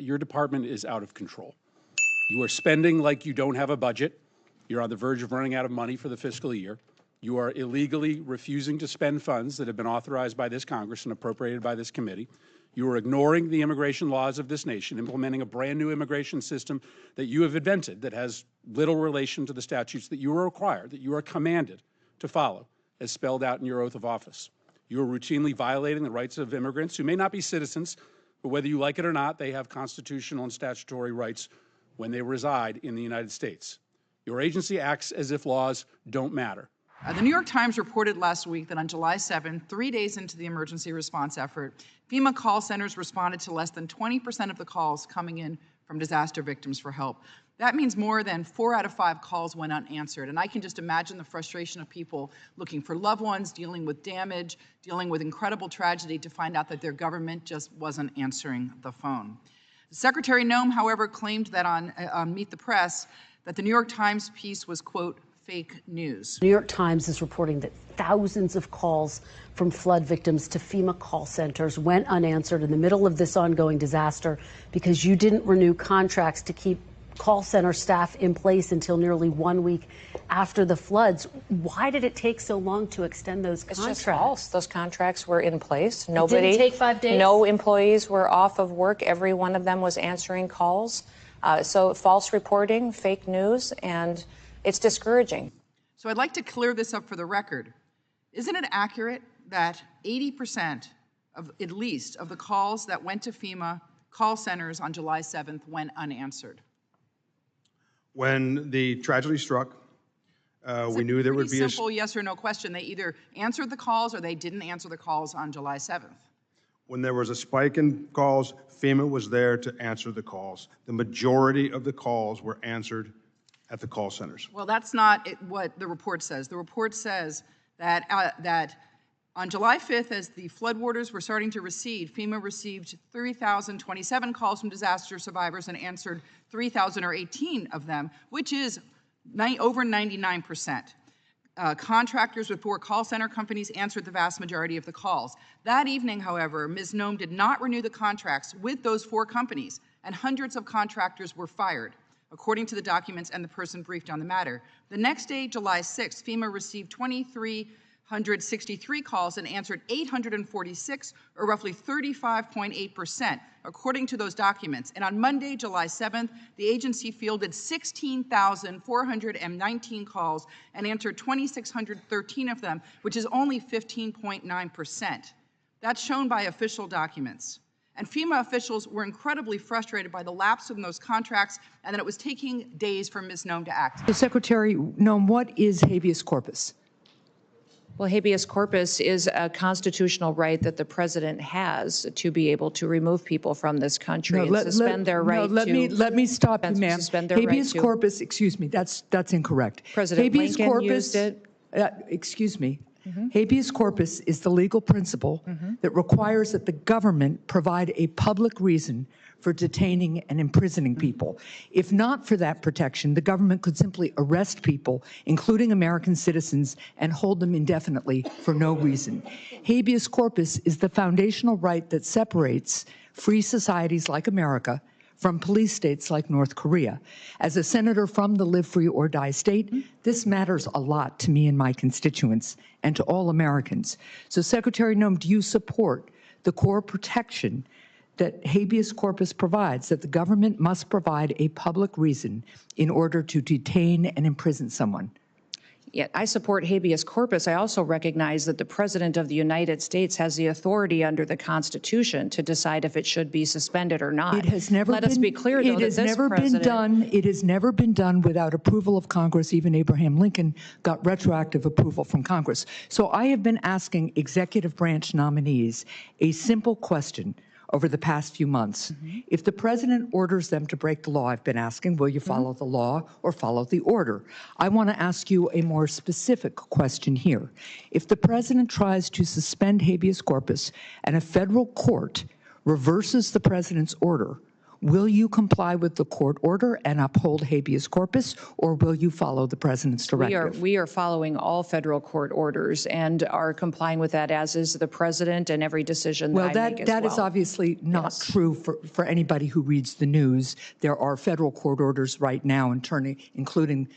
your department is out of control. You are spending like you don't have a budget. You're on the verge of running out of money for the fiscal year. You are illegally refusing to spend funds that have been authorized by this Congress and appropriated by this committee. You are ignoring the immigration laws of this nation, implementing a brand new immigration system that you have invented that has little relation to the statutes that you are required, that you are commanded to follow, as spelled out in your oath of office. You are routinely violating the rights of immigrants who may not be citizens, but whether you like it or not, they have constitutional and statutory rights when they reside in the United States. Your agency acts as if laws don't matter. The New York Times reported last week that on July 7, 3 days into the emergency response effort, FEMA call centers responded to less than 20% of the calls coming in from disaster victims for help. That means more than 4 out of 5 calls went unanswered. And I can just imagine the frustration of people looking for loved ones, dealing with damage, dealing with incredible tragedy to find out that their government just wasn't answering the phone. Secretary Noem, however, claimed that on Meet the Press that the New York Times piece was, quote, fake news. New York Times is reporting that thousands of calls from flood victims to FEMA call centers went unanswered in the middle of this ongoing disaster because you didn't renew contracts to keep call center staff in place until nearly 1 week after the floods. Why did it take so long to extend those contracts? It's just false. Those contracts were in place. Nobody, it didn't take 5 days? No employees were off of work. Every one of them was answering calls. So false reporting, fake news, and it's discouraging. So I'd like to clear this up for the record. Isn't it accurate that 80% of, at least, of the calls that went to FEMA call centers on July 7th went unanswered? When the tragedy struck, we knew there would be a simple yes or no question. They either answered the calls or they didn't answer the calls on July 7th. When there was a spike in calls, FEMA was there to answer the calls. The majority of the calls were answered at the call centers. Well, that's not what the report says. The report says that that on July 5th, as the floodwaters were starting to recede, FEMA received 3,027 calls from disaster survivors and answered 3,018 of them, which is over 99%. Contractors with 4 call center companies answered the vast majority of the calls. That evening, however, Ms. Noem did not renew the contracts with those 4 companies, and hundreds of contractors were fired, according to the documents and the person briefed on the matter. The next day, July 6th, FEMA received 2,363 calls and answered 846, or roughly 35.8%, according to those documents. And on Monday, July 7th, the agency fielded 16,419 calls and answered 2,613 of them, which is only 15.9%. That's shown by official documents. And FEMA officials were incredibly frustrated by the lapse in those contracts and that it was taking days for Ms. Noem to act. So Secretary Noem, what is habeas corpus? Well, habeas corpus is a constitutional right that the president has to be able to remove people from this country and suspend their right to. Let me stop you, ma'am. Habeas right corpus, excuse me, that's incorrect. President habeas Lincoln corpus, used it. Excuse me. Habeas corpus is the legal principle that requires that the government provide a public reason for detaining and imprisoning people. If not for that protection, the government could simply arrest people, including American citizens, and hold them indefinitely for no reason. Habeas corpus is the foundational right that separates free societies like America from police states like North Korea. As a senator from the live free or die state, this matters a lot to me and my constituents and to all Americans. So Secretary Noem, do you support the core protection that habeas corpus provides, that the government must provide a public reason in order to detain and imprison someone? Yeah, I support habeas corpus. I also recognize that the President of the United States has the authority under the Constitution to decide if it should be suspended or not. It has never Let us be clear, though, it has never been done. It has never been done without approval of Congress. Even Abraham Lincoln got retroactive approval from Congress. So I have been asking executive branch nominees a simple question over the past few months. If the president orders them to break the law, I've been asking, will you follow the law or follow the order? I want to ask you a more specific question here. If the president tries to suspend habeas corpus and a federal court reverses the president's order, will you comply with the court order and uphold habeas corpus, or will you follow the president's directive? We are following all federal court orders and are complying with that, as is the president, and every decision that I make as well. That is obviously not true for anybody who reads the news. There are federal court orders right now, including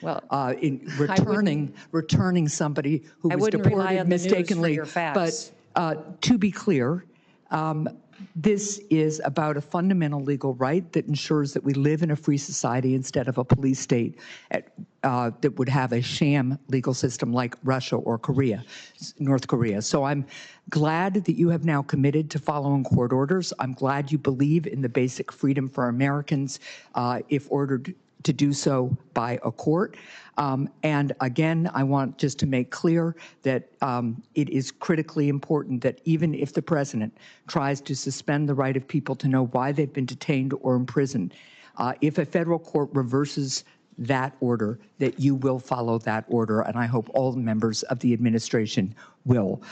returning somebody who was deported mistakenly. But to be clear, this is about a fundamental legal right that ensures that we live in a free society instead of a police state that would have a sham legal system like Russia or North Korea. So I'm glad that you have now committed to following court orders. I'm glad you believe in the basic freedom for Americans if ordered to do so by a court. And again, I want just to make clear that it is critically important that even if the president tries to suspend the right of people to know why they've been detained or imprisoned, if a federal court reverses that order, that you will follow that order. And I hope all members of the administration will,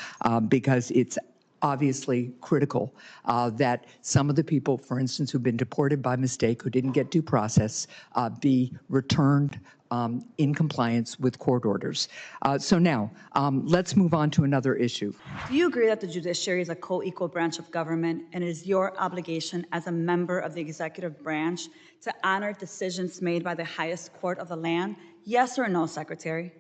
because it's obviously critical that some of the people, for instance, who've been deported by mistake, who didn't get due process, be returned in compliance with court orders. So now, let's move on to another issue. Do you agree that the judiciary is a co-equal branch of government, and it is your obligation as a member of the executive branch to honor decisions made by the highest court of the land? Yes or no, Secretary?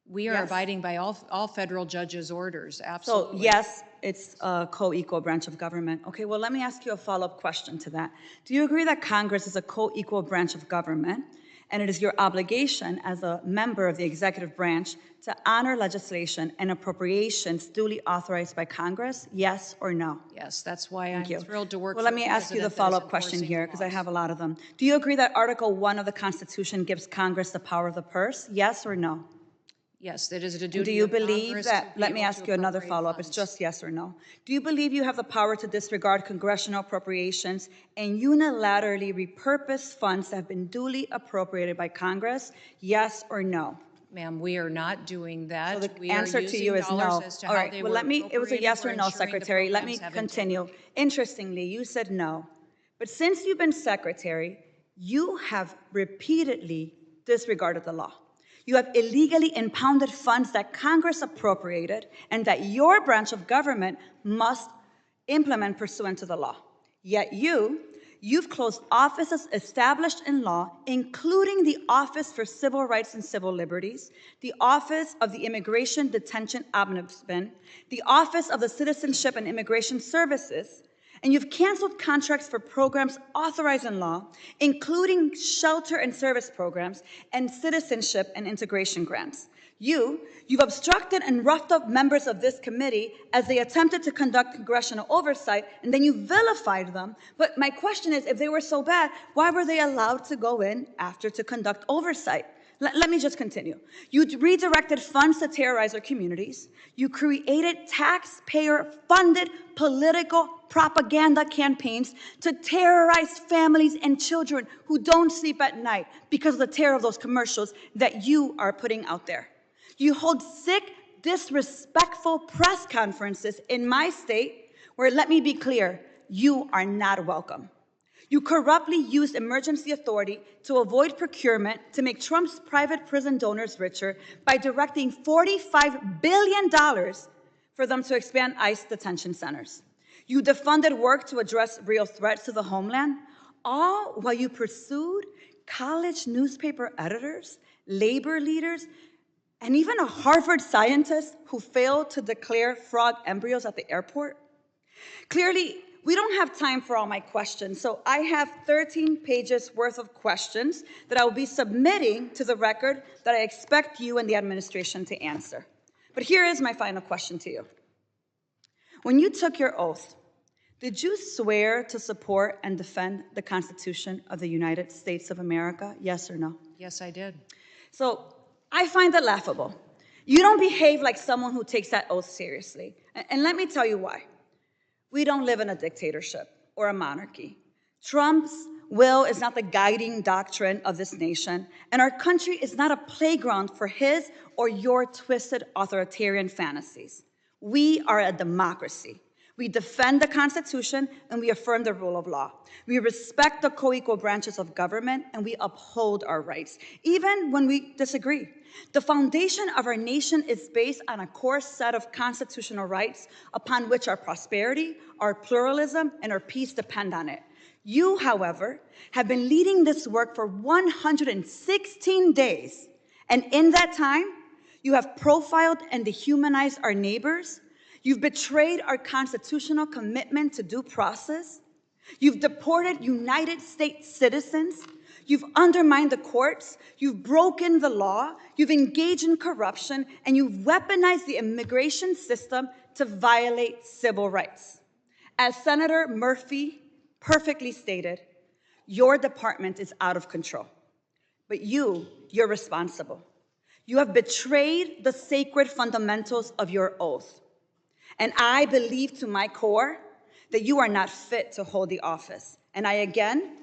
We are abiding by all federal judges' orders, absolutely. So yes, it's a co-equal branch of government. Okay, well, let me ask you a follow-up question to that. Do you agree that Congress is a co-equal branch of government, and it is your obligation as a member of the executive branch to honor legislation and appropriations duly authorized by Congress? Yes or no? Yes, that's why I'm thrilled to work. Well, let me ask you the follow-up question here, because I have a lot of them. Do you agree that Article 1 of the Constitution gives Congress the power of the purse? Yes or no? Yes, it is a duty. Do you believe that, let me ask you another follow-up, it's just yes or no. Do you believe you have the power to disregard congressional appropriations and unilaterally repurpose funds that have been duly appropriated by Congress? Yes or no? Ma'am, we are not doing that. So the answer to you is no. All right, well, it was a yes or no, Secretary. Let me continue. Interestingly, you said no. But since you've been Secretary, you have repeatedly disregarded the law. You have illegally impounded funds that Congress appropriated and that your branch of government must implement pursuant to the law. Yet you've closed offices established in law, including the Office for Civil Rights and Civil Liberties, the Office of the Immigration Detention Ombudsman, the Office of the Citizenship and Immigration Services, and you've canceled contracts for programs authorized in law, including shelter and service programs and citizenship and integration grants. You've obstructed and roughed up members of this committee as they attempted to conduct congressional oversight, and then you vilified them. But my question is, if they were so bad, why were they allowed to go in after to conduct oversight? Let me just continue. You redirected funds to terrorize our communities. You created taxpayer-funded political propaganda campaigns to terrorize families and children who don't sleep at night because of the terror of those commercials that you are putting out there. You hold sick, disrespectful press conferences in my state where, let me be clear, you are not welcome. You corruptly used emergency authority to avoid procurement to make Trump's private prison donors richer by directing $45 billion for them to expand ICE detention centers. You defunded work to address real threats to the homeland, all while you pursued college newspaper editors, labor leaders, and even a Harvard scientist who failed to declare frog embryos at the airport. Clearly, we don't have time for all my questions, so I have 13 pages worth of questions that I will be submitting to the record that I expect you and the administration to answer. But here is my final question to you. When you took your oath, did you swear to support and defend the Constitution of the United States of America? Yes or no? Yes, I did. So I find that laughable. You don't behave like someone who takes that oath seriously. And let me tell you why. We don't live in a dictatorship or a monarchy. Trump's will is not the guiding doctrine of this nation, and our country is not a playground for his or your twisted authoritarian fantasies. We are a democracy We defend the Constitution and we affirm the rule of law. We respect the co-equal branches of government and we uphold our rights, even when we disagree. The foundation of our nation is based on a core set of constitutional rights upon which our prosperity, our pluralism, and our peace depend on it. You, however, have been leading this work for 116 days, and in that time, you have profiled and dehumanized our neighbors. You've betrayed our constitutional commitment to due process. You've deported United States citizens. You've undermined the courts. You've broken the law. You've engaged in corruption, and you've weaponized the immigration system to violate civil rights. As Senator Murphy perfectly stated, your department is out of control, but you're responsible. You have betrayed the sacred fundamentals of your oath. And I believe to my core that you are not fit to hold the office. And I again,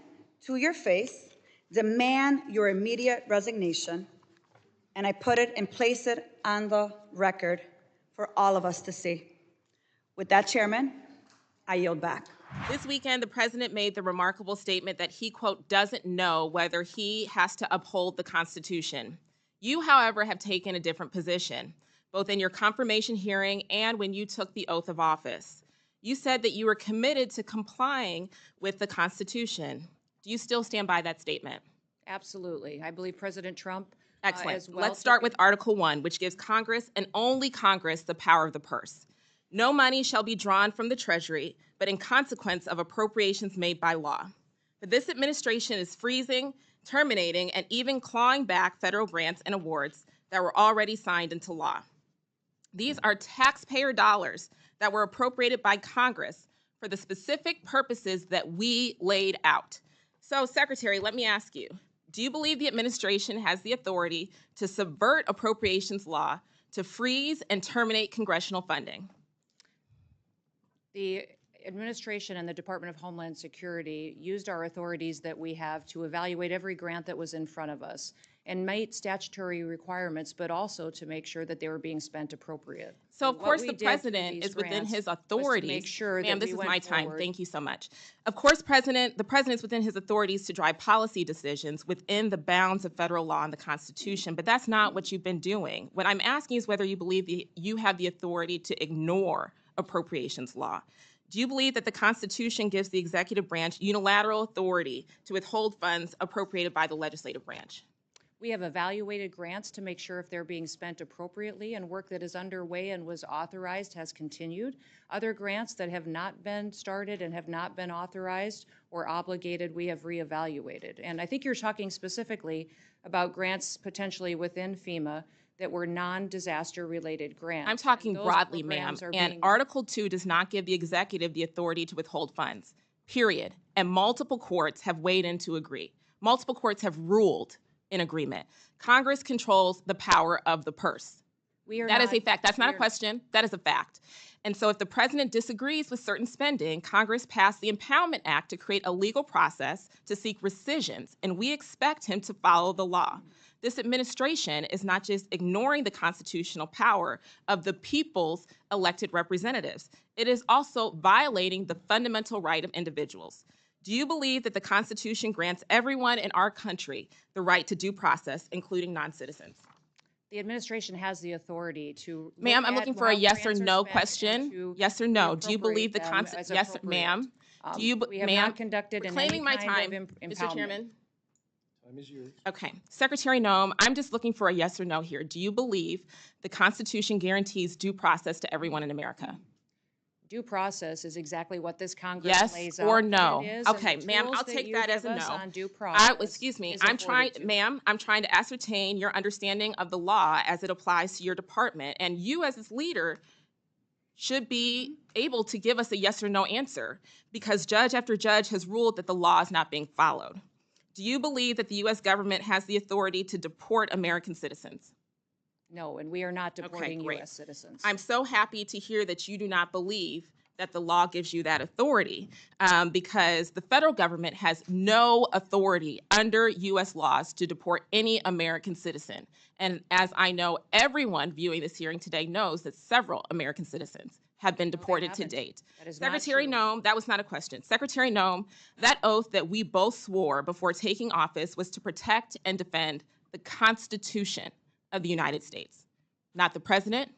to your face, demand your immediate resignation. And I put it and place it on the record for all of us to see. With that, Chairman, I yield back. This weekend, the president made the remarkable statement that he, quote, doesn't know whether he has to uphold the Constitution. You, however, have taken a different position, both in your confirmation hearing and when you took the oath of office. You said that you were committed to complying with the Constitution. Do you still stand by that statement? Absolutely. I believe President Trump Excellent. as well. Let's start with Article 1, which gives Congress and only Congress the power of the purse. No money shall be drawn from the Treasury, but in consequence of appropriations made by law. But this administration is freezing, terminating, and even clawing back federal grants and awards that were already signed into law. These are taxpayer dollars that were appropriated by Congress for the specific purposes that we laid out. So, Secretary, let me ask you, do you believe the administration has the authority to subvert appropriations law to freeze and terminate congressional funding? The administration and the Department of Homeland Security used our authorities that we have to evaluate every grant that was in front of us and meet statutory requirements, but also to make sure that they were being spent appropriate. So, of course, the president is within his authorities. Make sure Ma'am, that this we is my went time. forward. Thank you so much. Of course, the president's within his authorities to drive policy decisions within the bounds of federal law and the Constitution, but that's not what you've been doing. What I'm asking is whether you believe you have the authority to ignore appropriations law. Do you believe that the Constitution gives the executive branch unilateral authority to withhold funds appropriated by the legislative branch? We have evaluated grants to make sure if they're being spent appropriately, and work that is underway and was authorized has continued. Other grants that have not been started and have not been authorized or obligated, we have reevaluated. And I think you're talking specifically about grants potentially within FEMA that were non-disaster related grants. I'm talking broadly, ma'am, and Article 2 does not give the executive the authority to withhold funds, period. And multiple courts have weighed in to agree. Multiple courts have ruled in agreement. Congress controls the power of the purse. That is a fact. That's not a question. That is a fact. And so if the president disagrees with certain spending, Congress passed the Impoundment Act to create a legal process to seek rescissions, and we expect him to follow the law. This administration is not just ignoring the constitutional power of the people's elected representatives. It is also violating the fundamental right of individuals. Do you believe that the Constitution grants everyone in our country the right to due process, including non-citizens? The administration has the authority to. Ma'am, I'm looking for a yes or no question. Yes or no. Do you believe the Constitution? Yes, ma'am. Do you, we have not conducted in claiming my any time, kind of Mr. Chairman? Time is yours. Okay. Secretary Noem, I'm just looking for a yes or no here. Do you believe the Constitution guarantees due process to everyone in America? Due process is exactly what this Congress lays out. Yes or no? It is, Okay, and the ma'am, tools I'll take that as a no. On due process Excuse me, is I'm trying, afforded to. ma'am, I'm trying to ascertain your understanding of the law as it applies to your department, and you as its leader should be able to give us a yes or no answer, because judge after judge has ruled that the law is not being followed. Do you believe that the U.S. government has the authority to deport American citizens? No, and we are not deporting great. U.S. citizens. I'm so happy to hear that you do not believe that the law gives you that authority, because the federal government has no authority under U.S. laws to deport any American citizen. And as I know, everyone viewing this hearing today knows that several American citizens have been deported to date. That is not Secretary true. Noem, that was not a question. Secretary Noem, that oath that we both swore before taking office was to protect and defend the Constitution of the United States. Not the president,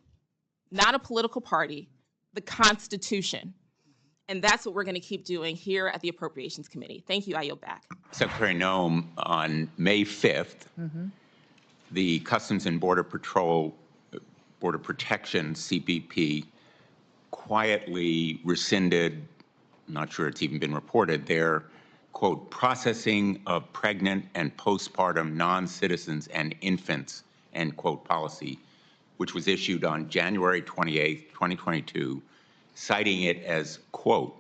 not a political party, the Constitution. And that's what we're going to keep doing here at the Appropriations Committee. Thank you. I yield back. Secretary Noem, on May 5th, the Customs and Border Patrol, Border Protection, CBP, quietly rescinded, I'm not sure it's even been reported, their, quote, processing of pregnant and postpartum non-citizens and infants, end quote, policy, which was issued on January 28th, 2022, citing it as, quote,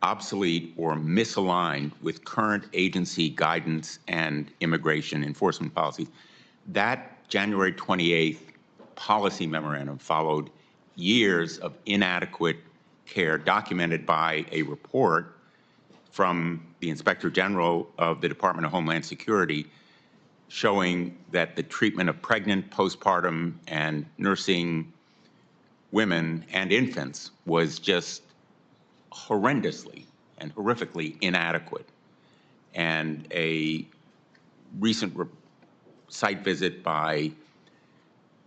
obsolete or misaligned with current agency guidance and immigration enforcement policies. That January 28th policy memorandum followed years of inadequate care documented by a report from the Inspector General of the Department of Homeland Security showing that the treatment of pregnant, postpartum, and nursing women and infants was just horrendously and horrifically inadequate. And a recent site visit by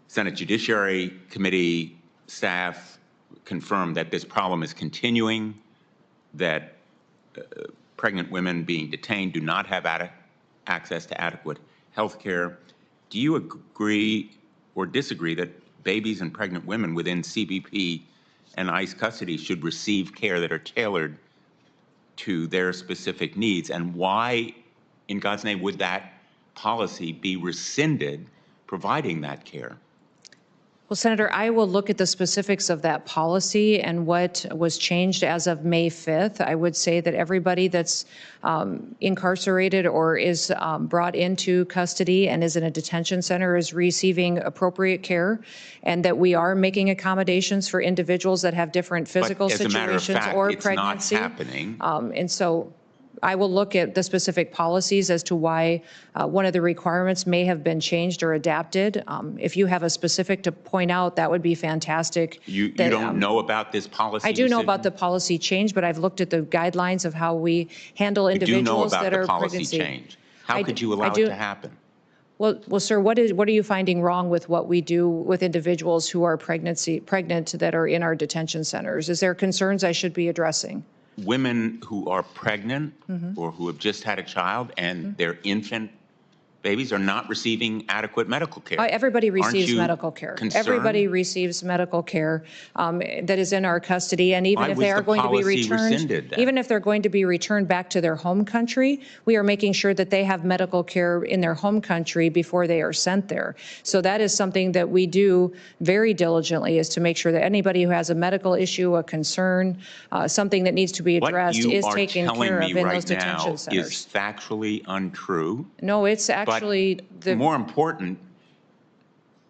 Senate Judiciary Committee staff confirmed that this problem is continuing, that pregnant women being detained do not have access to adequate health care. Do you agree or disagree that babies and pregnant women within CBP and ICE custody should receive care that are tailored to their specific needs? And why, in God's name, would that policy be rescinded providing that care? Well, Senator, I will look at the specifics of that policy and what was changed as of May 5th. I would say that everybody that's incarcerated or is brought into custody and is in a detention center is receiving appropriate care, and that we are making accommodations for individuals that have different physical but as a matter of situations fact, or it's pregnancy. not happening. And so I will look at the specific policies as to why one of the requirements may have been changed or adapted. If you have a specific to point out, that would be fantastic. You don't know about this policy? I do know about the policy change, but I've looked at the guidelines of how we handle individuals that are pregnancy. You do know about the policy change. How could you allow it to happen? Well, sir, what are you finding wrong with what we do with individuals who are pregnant that are in our detention centers? Is there concerns I should be addressing? Women who are pregnant or who have just had a child and their infant babies are not receiving adequate medical care. Everybody receives medical care. Concerned? Everybody receives medical care that is in our custody, and even if they are going to be returned, even if they're going to be returned back to their home country, we are making sure that they have medical care in their home country before they are sent there. So that is something that we do very diligently, is to make sure that anybody who has a medical issue, a concern, something that needs to be addressed is taken care of in those detention centers. What you are telling me right now is factually untrue. No, it's actually more important,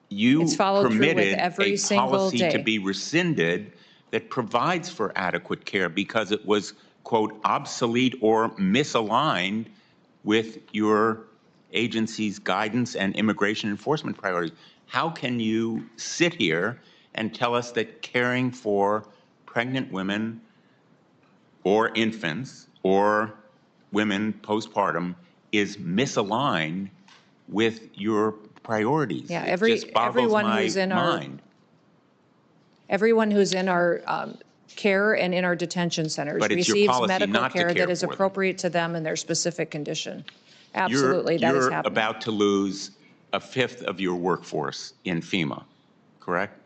you permitted a policy to be rescinded that provides for adequate care because it was, quote, obsolete or misaligned with your agency's guidance and immigration enforcement priorities. How can you sit here and tell us that caring for pregnant women or infants or women postpartum is misaligned with your priorities? Yeah, everyone who's in our care and in our detention centers receives medical care that is appropriate to them and their specific condition. Absolutely, that is happening. You're about to lose a fifth of your workforce in FEMA, correct?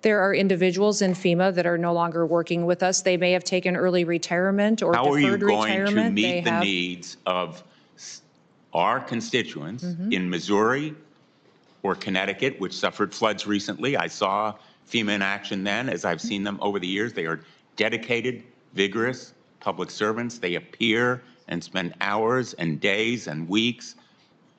There are individuals in FEMA that are no longer working with us. They may have taken early retirement or deferred retirement. How are you going to meet the needs of our constituents in Missouri or Connecticut, which suffered floods recently? I saw FEMA in action then, as I've seen them over the years. They are dedicated, vigorous public servants. They appear and spend hours and days and weeks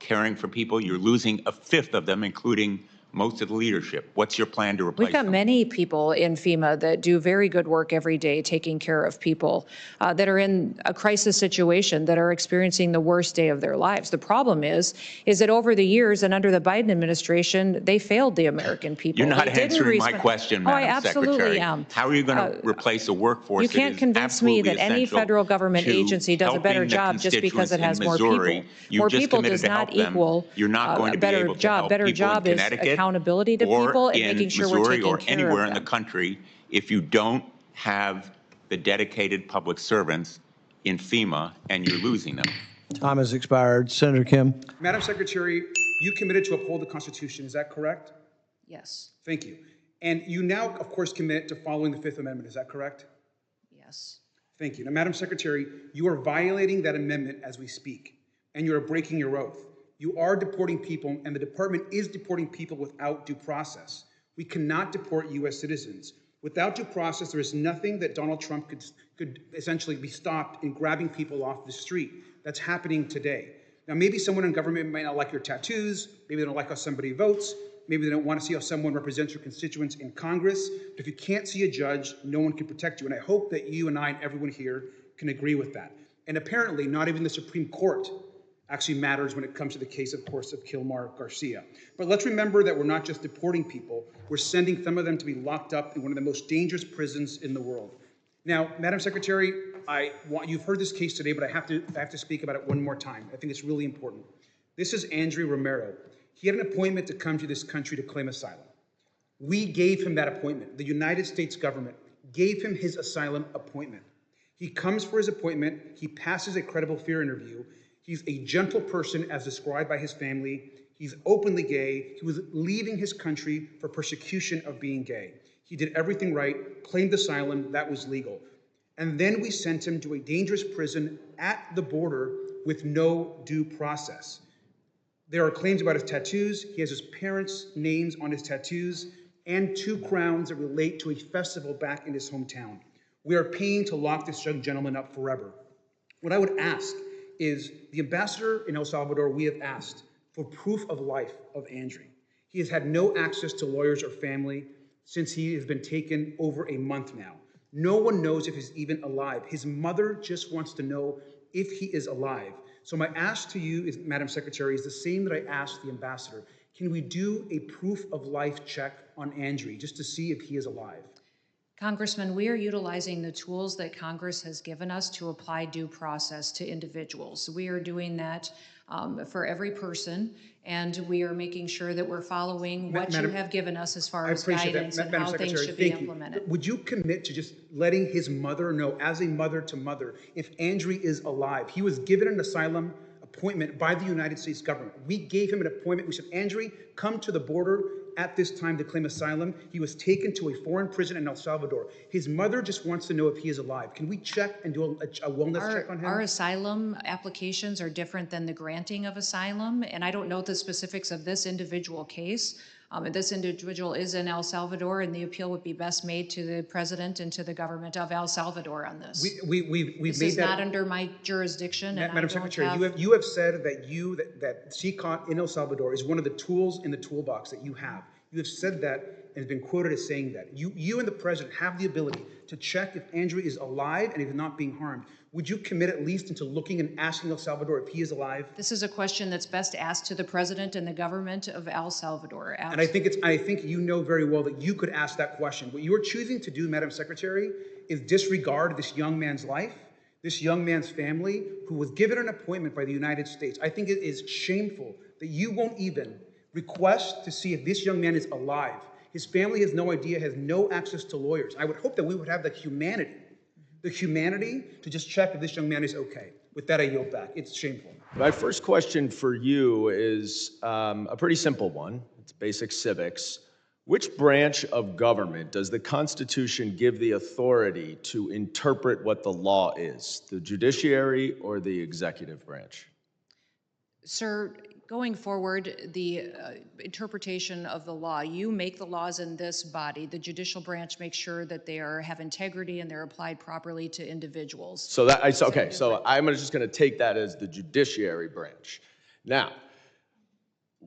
caring for people. You're losing a fifth of them, including most of the leadership. What's your plan to replace We've got them? many people in FEMA that do very good work every day taking care of people that are in a crisis situation, that are experiencing the worst day of their lives. The problem is that over the years and under the Biden administration, they failed the American people. You're not They didn't answering my question, Oh, I Madam absolutely Secretary. am. How are you going to replace a workforce You can't that is convince me absolutely that any essential federal government to agency does a better helping the job just because it has more constituents in people. Missouri? You More just people committed does to not help them. equal You're not going a to be better able to job. help Better people in job is Connecticut accountability to or people and in making sure we're Missouri taking or care anywhere of in the them. country if you don't have the dedicated public servants in FEMA and you're losing them. Time has expired. Senator Kim. Madam Secretary, you committed to uphold the Constitution, is that correct? Yes. Thank you. And you now, of course, commit to following the Fifth Amendment, is that correct? Yes. Thank you. Now, Madam Secretary, you are violating that amendment as we speak, and you are breaking your oath. You are deporting people, and the department is deporting people without due process. We cannot deport U.S. citizens. Without due process, there is nothing that Donald Trump could essentially be stopped in grabbing people off the street. That's happening today. Now, maybe someone in government might not like your tattoos. Maybe they don't like how somebody votes. Maybe they don't want to see how someone represents your constituents in Congress. But if you can't see a judge, no one can protect you. And I hope that you and I and everyone here can agree with that. And apparently, not even the Supreme Court actually matters when it comes to the case, of course, of Kilmar Garcia. But let's remember that we're not just deporting people. We're sending some of them to be locked up in one of the most dangerous prisons in the world. Now, Madam Secretary, you've heard this case today, but I have to speak about it one more time. I think it's really important. This is Andrew Romero. He had an appointment to come to this country to claim asylum. We gave him that appointment. The United States government gave him his asylum appointment. He comes for his appointment. He passes a credible fear interview. He's a gentle person as described by his family. He's openly gay. He was leaving his country for persecution of being gay. He did everything right, claimed asylum, that was legal. And then we sent him to a dangerous prison at the border with no due process. There are claims about his tattoos. He has his parents' names on his tattoos and 2 crowns that relate to a festival back in his hometown. We are paying to lock this young gentleman up forever. What I would ask is the ambassador in El Salvador, we have asked for proof of life of Andrew. He has had no access to lawyers or family since he has been taken over a month now. No one knows if he's even alive. His mother just wants to know if he is alive. So my ask to you, Madam Secretary, is the same that I asked the ambassador. Can we do a proof of life check on Andrew just to see if he is alive? Congressman, we are utilizing the tools that Congress has given us to apply due process to individuals. We are doing that for every person, and we are making sure that we're following what you have given us as far as guidance and how things should be implemented. Would you commit to just letting his mother know, as a mother to mother, if Andrew is alive? He was given an asylum appointment by the United States government. We gave him an appointment. We said, Andrew, come to the border at this time to claim asylum. He was taken to a foreign prison in El Salvador. His mother just wants to know if he is alive. Can we check and do a wellness check on him? Our asylum applications are different than the granting of asylum, and I don't know the specifics of this individual case. This individual is in El Salvador, and the appeal would be best made to the president and to the government of El Salvador on this. This is not under my jurisdiction. Madam Secretary, you have said that CCOT in El Salvador is one of the tools in the toolbox that you have. You have said that and have been quoted as saying that. You and the president have the ability to check if Andrew is alive and if not being harmed. Would you commit at least into looking and asking El Salvador if he is alive? This is a question that's best asked to the president and the government of El Salvador. And I think you know very well that you could ask that question. What you are choosing to do, Madam Secretary, is disregard this young man's life, this young man's family, who was given an appointment by the United States. I think it is shameful that you won't even request to see if this young man is alive. His family has no idea, has no access to lawyers. I would hope that we would have the humanity to just check if this young man is okay. With that, I yield back. It's shameful. My first question for you is a pretty simple one. It's basic civics. Which branch of government does the Constitution give the authority to interpret what the law is, the judiciary or the executive branch? Sir, going forward, the interpretation of the law, you make the laws in this body. The judicial branch makes sure that they have integrity and they're applied properly to individuals. So I'm just going to take that as the judiciary branch. Now,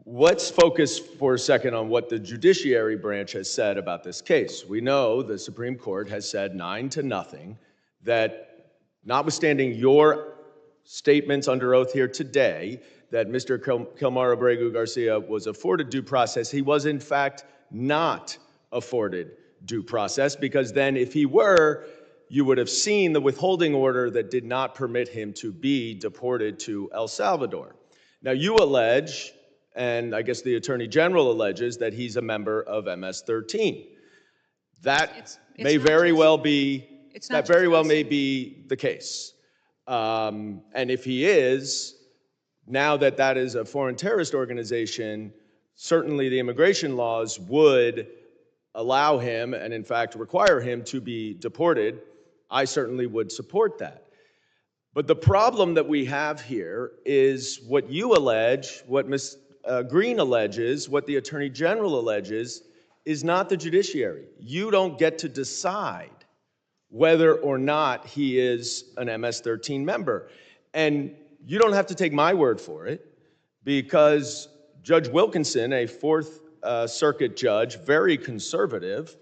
let's focus for a second on what the judiciary branch has said about this case. We know the Supreme Court has said 9-0 that, notwithstanding your statements under oath here today, that Mr. Kilmar Abrego Garcia was afforded due process, he was in fact not afforded due process, because then if he were, you would have seen the withholding order that did not permit him to be deported to El Salvador. Now you allege, and I guess the Attorney General alleges, that he's a member of MS-13. That may very well be, that very well may be the case. And if he is, now that that is a foreign terrorist organization, certainly the immigration laws would allow him, and in fact require him, to be deported. I certainly would support that. But the problem that we have here is what you allege, what Ms. Green alleges, what the Attorney General alleges, is not the judiciary. You don't get to decide whether or not he is an MS-13 member. And you don't have to take my word for it, because Judge Wilkinson, a Fourth Circuit judge, very conservative,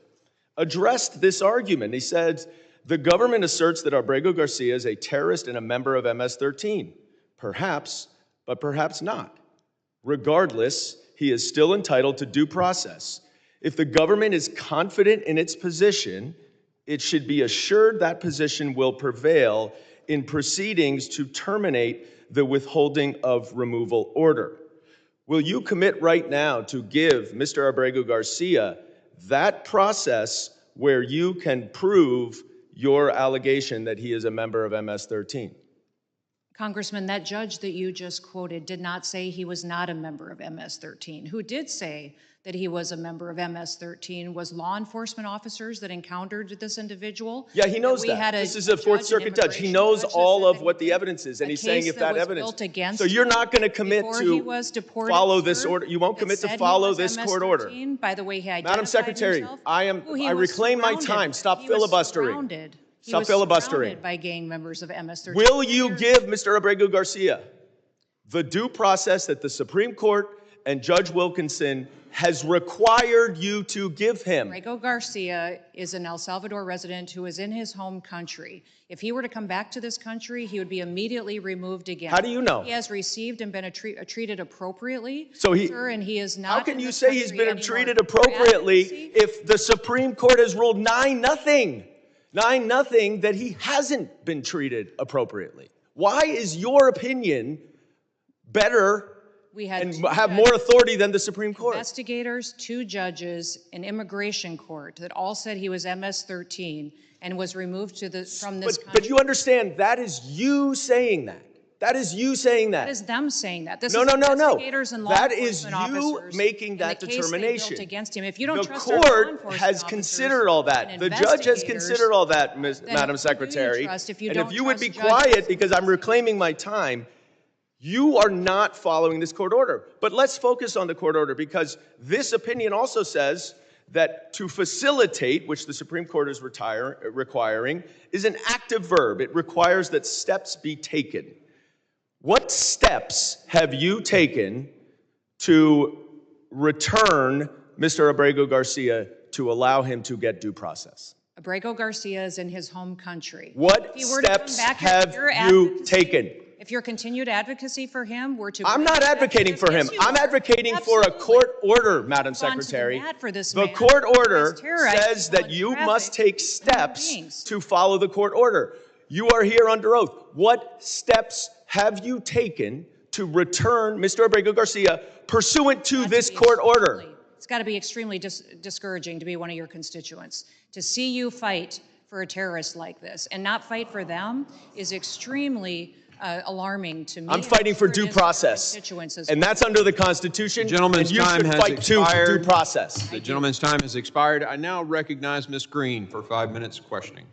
addressed this argument. He said, the government asserts that Abrego Garcia is a terrorist and a member of MS-13. Perhaps, but perhaps not. Regardless, he is still entitled to due process. If the government is confident in its position, it should be assured that position will prevail in proceedings to terminate the withholding of removal order. Will you commit right now to give Mr. Abrego Garcia that process where you can prove your allegation that he is a member of MS-13? Congressman, that judge that you just quoted did not say he was not a member of MS-13. Who did say that he was a member of MS-13 was law enforcement officers that encountered this individual. Yeah, he knows that. This is a Fourth Circuit judge. He knows all of what the evidence is, and he's saying if that evidence... So you're not going to commit to follow this order? You won't commit to follow this court order? By the way, he identified Madam Secretary, himself. I reclaim my time. Stop filibustering. Stop filibustering. By gang members of MS-13. Will you give Mr. Abrego Garcia the due process that the Supreme Court and Judge Wilkinson has required you to give him? Abrego Garcia is an El Salvador resident who is in his home country. If he were to come back to this country, he would be immediately removed again. How do you know? He has received and been treated appropriately, so sir, and he is not. How can you say he's been treated appropriately if the Supreme Court has ruled 9-0? 9-0 that he hasn't been treated appropriately? Why is your opinion better and have more authority than the Supreme Court? Investigators, 2 judges, an immigration court that all said he was MS-13 and was removed from this country. But you understand, that is you saying that. That is you saying that. That is them saying that. This no. And law that is you officers making that determination. Against him. If you don't the trust court has considered all that. The judge has considered all that, Madam Secretary. And if you would be quiet, because I'm reclaiming my time, you are not following this court order. But let's focus on the court order, because this opinion also says that to facilitate, which the Supreme Court is requiring, is an active verb. It requires that steps be taken. What steps have you taken to return Mr. Abrego Garcia to allow him to get due process? Abrego Garcia is in his home country. What steps have you taken? If your continued advocacy for him were to... I'm not advocating for him. I'm advocating for a court order, Madam Secretary. The court order says that you must take steps to follow the court order. You are here under oath. What steps have you taken to return Mr. Abrego Garcia pursuant to this court order? It's got to be extremely discouraging to be one of your constituents. To see you fight for a terrorist like this and not fight for them is extremely alarming to me. I'm fighting for due process, and that's under the Constitution. The gentleman's time has expired. Due process. The gentleman's time has expired. I now recognize Ms. Green for 5 minutes questioning.